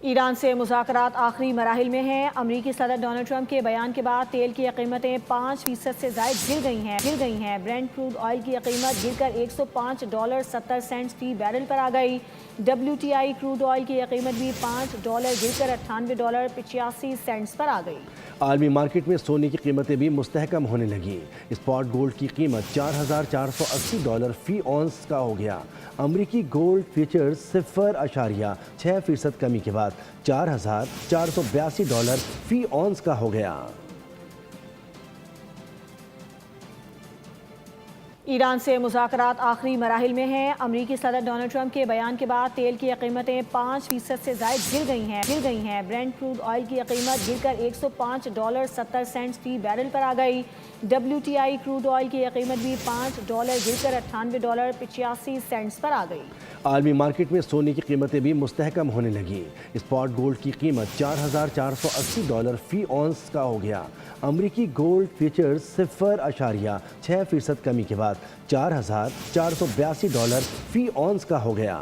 ایران سے مذاکرات آخری مراحل میں ہیں۔ امریکی صدر ڈونلڈ ٹرمپ کے بیان کے بعد تیل کی قیمتیں 5% سے زائد گر گئی ہیں۔ برنٹ کروڈ آئل کی قیمت گر کر $105.70 فی بیرل پر آ گئی۔ WTI کروڈ آئل کی قیمت بھی $5 گر کر $98.85 پر آ گئی۔ عالمی مارکیٹ میں سونے کی قیمتیں بھی مستحکم ہونے لگیں۔ اسپاٹ گولڈ کی قیمت $4,480 فی اونس کا ہو گیا۔ امریکی گولڈ فیوچرز 0.6% کمی کے بعد $4,482 فی اونس کا ہو گیا۔ ایران سے مذاکرات آخری مراحل میں ہیں۔ امریکی صدر ڈونلڈ ٹرمپ کے بیان کے بعد تیل کی قیمتیں 5% سے زائد گر گئی ہیں۔ برنٹ کروڈ آئل کی قیمت گر کر $105.70 فی بیرل پر آ گئی۔ WTI کروڈ آئل کی قیمت بھی $5 گر کر $98.85 پر آ گئی۔ عالمی مارکیٹ میں سونے کی قیمتیں بھی مستحکم ہونے لگیں۔ اسپاٹ گولڈ کی قیمت $4,480 فی اونس کا ہو گیا۔ امریکی گولڈ فیوچرز 0.6% کمی کے بعد $4,482 فی اونس کا ہو گیا۔